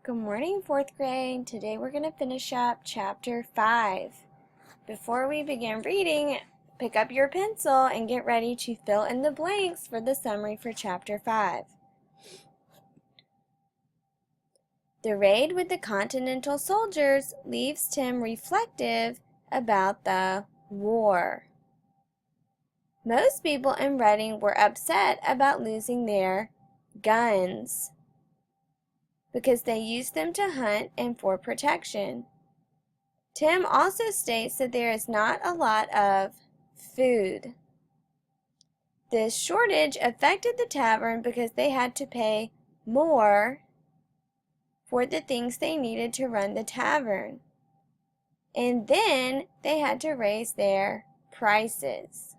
Good morning, fourth grade. Today we're going to finish up chapter 5. Before we begin reading, pick up your pencil and get ready to fill in the blanks for the summary for chapter 5. The raid with the Continental soldiers leaves Tim reflective about the war. Most people in Reading were upset about losing their guns because they used them to hunt and for protection. Tim also states that there is not a lot of food. This shortage affected the tavern because they had to pay more for the things they needed to run the tavern. And then they had to raise their prices.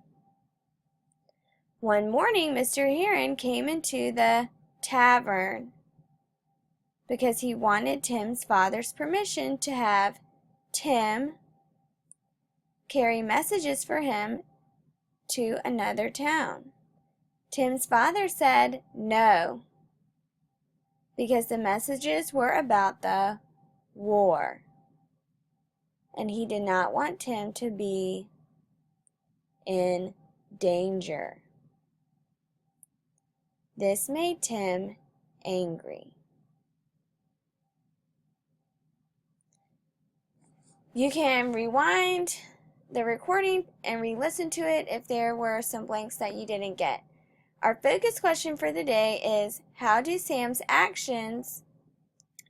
One morning, Mr. Heron came into the tavern because he wanted Tim's father's permission to have Tim carry messages for him to another town. Tim's father said no, because the messages were about the war, and he did not want Tim to be in danger. This made Tim angry. You can rewind the recording and re-listen to it if there were some blanks that you didn't get. Our focus question for the day is, how do Sam's actions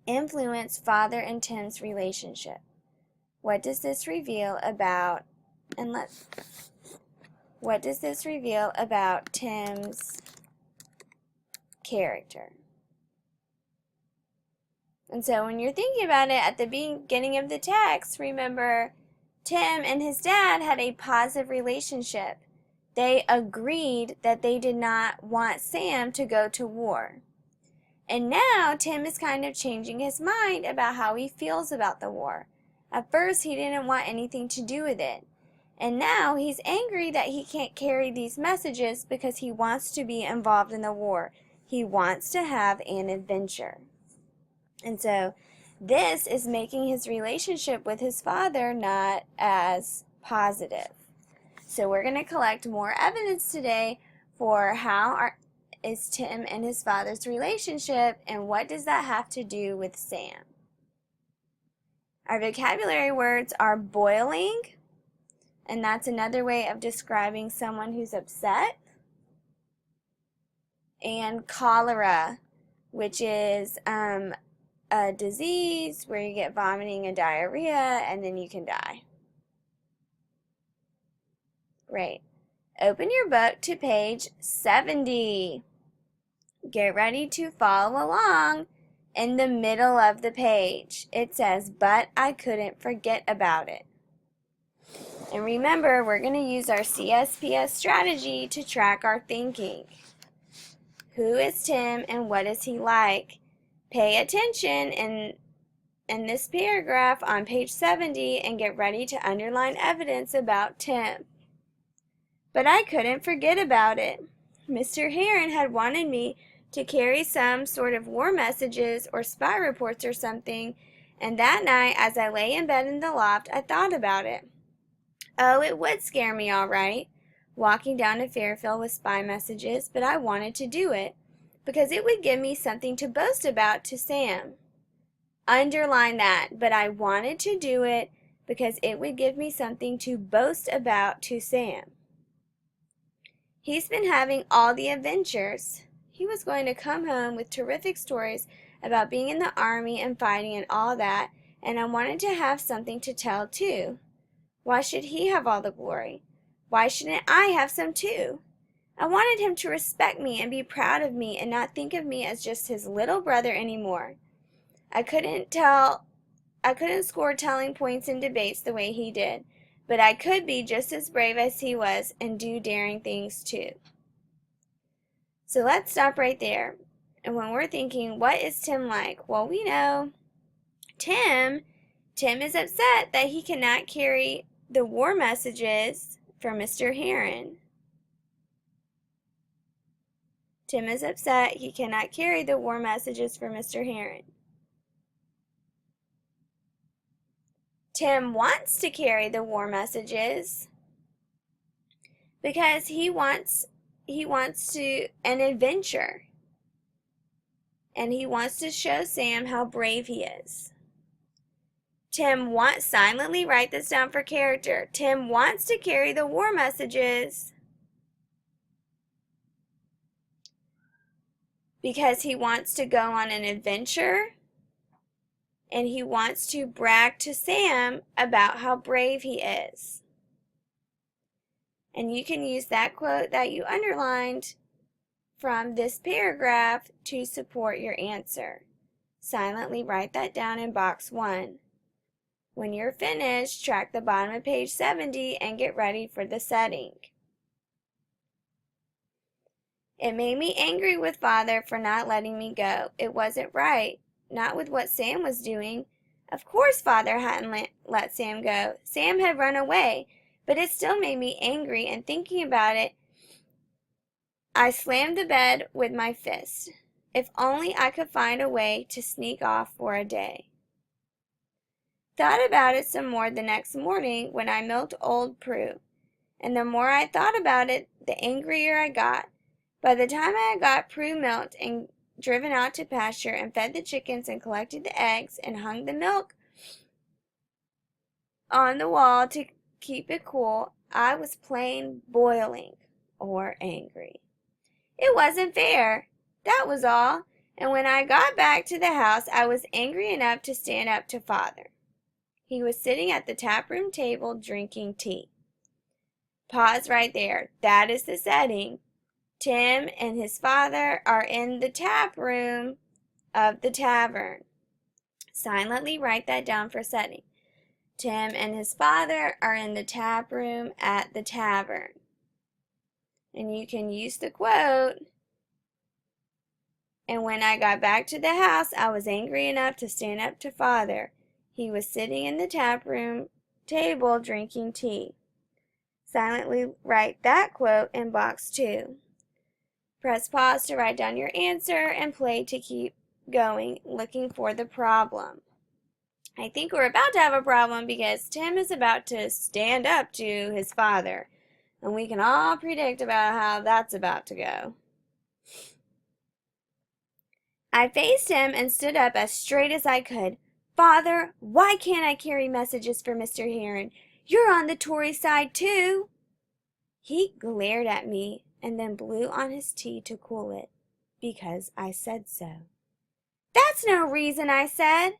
influence Father and Tim's relationship? What does this reveal about Tim's character? And so when you're thinking about it at the beginning of the text, remember Tim and his dad had a positive relationship. They agreed that they did not want Sam to go to war. And now Tim is kind of changing his mind about how he feels about the war. At first he didn't want anything to do with it. And now he's angry that he can't carry these messages because he wants to be involved in the war. He wants to have an adventure. And so this is making his relationship with his father not as positive. So we're going to collect more evidence today for how is Tim and his father's relationship, and what does that have to do with Sam. Our vocabulary words are boiling, and that's another way of describing someone who's upset, and cholera, which is a disease where you get vomiting and diarrhea, and then you can die. Great. Open your book to page 70. Get ready to follow along in the middle of the page. It says, "But I couldn't forget about it." And remember, we're going to use our CSPS strategy to track our thinking. Who is Tim and what is he like? Pay attention in this paragraph on page 70 and get ready to underline evidence about Tim. But I couldn't forget about it. Mr. Heron had wanted me to carry some sort of war messages or spy reports or something, and that night as I lay in bed in the loft, I thought about it. Oh, it would scare me all right, walking down to Fairfield with spy messages, but I wanted to do it because it would give me something to boast about to Sam. Underline that, but I wanted to do it because it would give me something to boast about to Sam. He's been having all the adventures. He was going to come home with terrific stories about being in the army and fighting and all that, and I wanted to have something to tell too. Why should he have all the glory? Why shouldn't I have some too? I wanted him to respect me and be proud of me and not think of me as just his little brother anymore. I couldn't score telling points in debates the way he did, but I could be just as brave as he was and do daring things too. So let's stop right there. And when we're thinking, what is Tim like? Well, we know Tim is upset that he cannot carry the war messages for Mr. Heron. Tim is upset he cannot carry the war messages for Mr. Heron. Tim wants to carry the war messages because he wants to an adventure. And he wants to show Sam how brave he is. Tim wants, silently write this down for character. Tim wants to carry the war messages because he wants to go on an adventure and he wants to brag to Sam about how brave he is. And you can use that quote that you underlined from this paragraph to support your answer. Silently write that down in box 1. When you're finished, track the bottom of page 70 and get ready for the setting. It made me angry with Father for not letting me go. It wasn't right, not with what Sam was doing. Of course Father hadn't let Sam go. Sam had run away, but it still made me angry, and thinking about it, I slammed the bed with my fist. If only I could find a way to sneak off for a day. Thought about it some more the next morning when I milked old Prue, and the more I thought about it, the angrier I got. By the time I had got Prue milked and driven out to pasture and fed the chickens and collected the eggs and hung the milk on the wall to keep it cool, I was plain boiling or angry. It wasn't fair, that was all, and when I got back to the house, I was angry enough to stand up to Father. He was sitting at the taproom table drinking tea. Pause right there. That is the setting. Tim and his father are in the tap room of the tavern. Silently write that down for setting. Tim and his father are in the tap room at the tavern. And you can use the quote, and when I got back to the house, I was angry enough to stand up to Father. He was sitting in the taproom table drinking tea. Silently write that quote in box 2. Press pause to write down your answer and play to keep going, looking for the problem. I think we're about to have a problem because Tim is about to stand up to his father, and we can all predict about how that's about to go. I faced him and stood up as straight as I could. Father, why can't I carry messages for Mr. Heron? You're on the Tory side, too. He glared at me and then blew on his tea to cool it, because I said so. That's no reason, I said.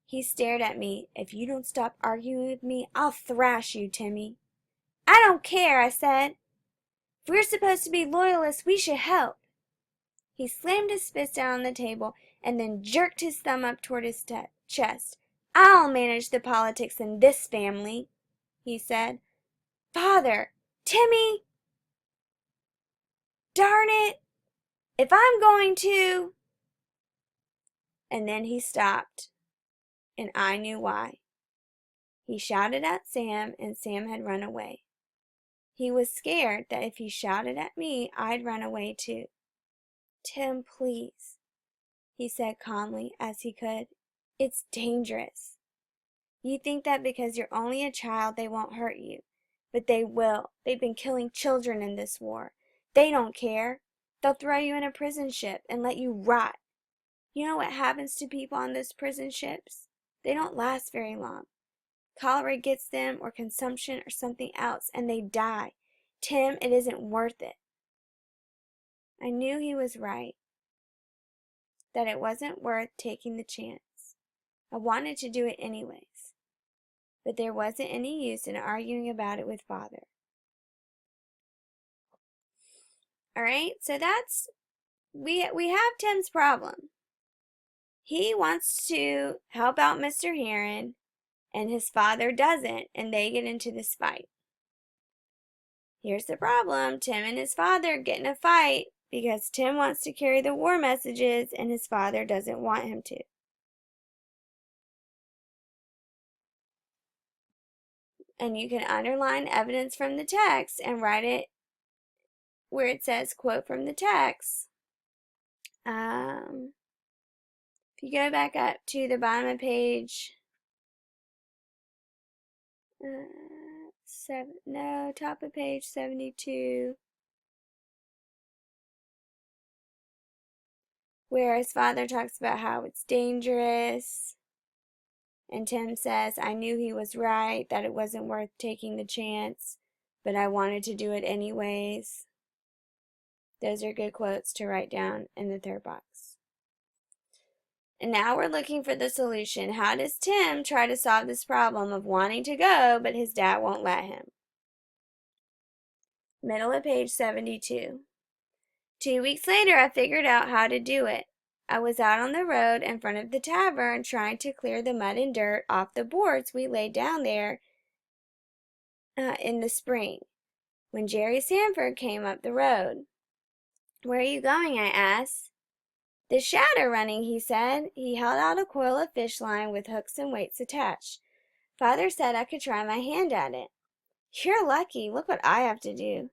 He stared at me. If you don't stop arguing with me, I'll thrash you, Timmy. I don't care, I said. If we're supposed to be loyalists, we should help. He slammed his fist down on the table and then jerked his thumb up toward his chest. I'll manage the politics in this family, he said. Father, Timmy, darn it, if I'm going to... And then he stopped, and I knew why. He shouted at Sam, and Sam had run away. He was scared that if he shouted at me, I'd run away too. Tim, please, he said calmly as he could. It's dangerous. You think that because you're only a child they won't hurt you, but they will. They've been killing children in this war. They don't care. They'll throw you in a prison ship and let you rot. You know what happens to people on those prison ships? They don't last very long. Cholera gets them, or consumption, or something else, and they die. Tim, it isn't worth it. I knew he was right, that it wasn't worth taking the chance. I wanted to do it anyways, but there wasn't any use in arguing about it with Father. All right, so that's, we have Tim's problem. He wants to help out Mr. Heron, and his father doesn't, and they get into this fight. Here's the problem. Tim and his father get in a fight because Tim wants to carry the war messages and his father doesn't want him to. And you can underline evidence from the text and write it where it says quote from the text. If you go back up to the bottom of page Top of page 72. Where his father talks about how it's dangerous. And Tim says, I knew he was right, that it wasn't worth taking the chance, but I wanted to do it anyways. Those are good quotes to write down in the third box. And now we're looking for the solution. How does Tim try to solve this problem of wanting to go, but his dad won't let him? Middle of page 72. 2 weeks later, I figured out how to do it. I was out on the road in front of the tavern trying to clear the mud and dirt off the boards we laid down there in the spring, when Jerry Sanford came up the road. Where are you going? I asked. The shad are running, he said. He held out a coil of fish line with hooks and weights attached. Father said I could try my hand at it. You're lucky. Look what I have to do.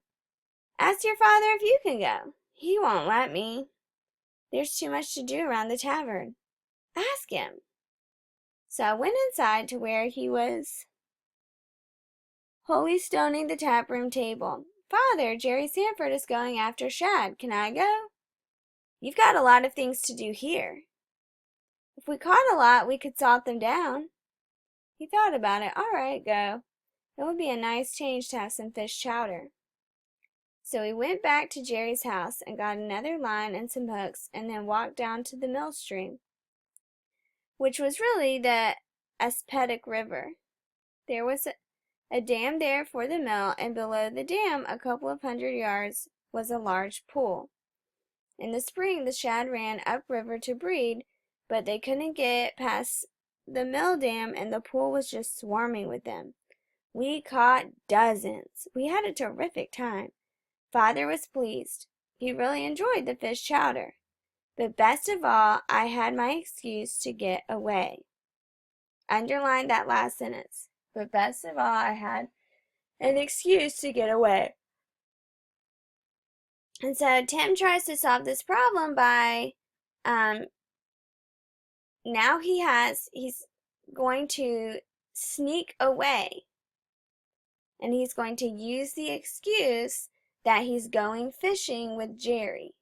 Ask your father if you can go. He won't let me. There's too much to do around the tavern. Ask him. So I went inside to where he was holy stoning the taproom table. Father, Jerry Sanford is going after shad. Can I go? You've got a lot of things to do here. If we caught a lot, we could salt them down. He thought about it. All right, go. It would be a nice change to have some fish chowder. So we went back to Jerry's house and got another line and some hooks and then walked down to the mill stream, which was really the Aspetic River. There was a dam there for the mill, and below the dam, a couple of 100 yards, was a large pool. In the spring, the shad ran upriver to breed, but they couldn't get past the mill dam, and the pool was just swarming with them. We caught dozens. We had a terrific time. Father was pleased. He really enjoyed the fish chowder. But best of all, I had my excuse to get away. Underline that last sentence. But best of all, I had an excuse to get away. And so Tim tries to solve this problem by, now he's going to sneak away. And he's going to use the excuse that he's going fishing with Jerry.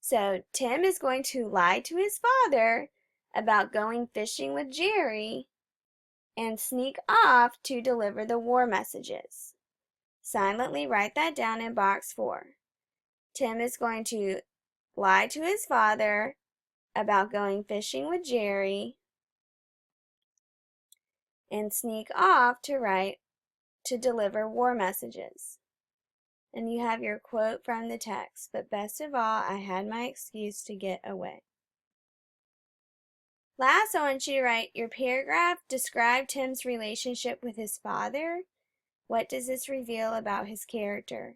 So Tim is going to lie to his father about going fishing with Jerry and sneak off to deliver the war messages. Silently write that down in box 4. Tim is going to lie to his father about going fishing with Jerry and sneak off to deliver war messages. And you have your quote from the text, but best of all, I had my excuse to get away. Last, I want you to write your paragraph. Describe Tim's relationship with his father. What does this reveal about his character?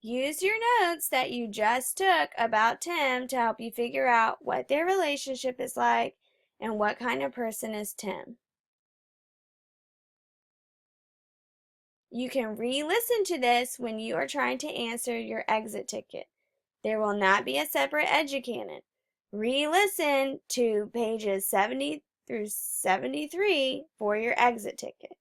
Use your notes that you just took about Tim to help you figure out what their relationship is like and what kind of person is Tim. You can re-listen to this when you are trying to answer your exit ticket. There will not be a separate educanon. Re-listen to pages 70 through 73 for your exit ticket.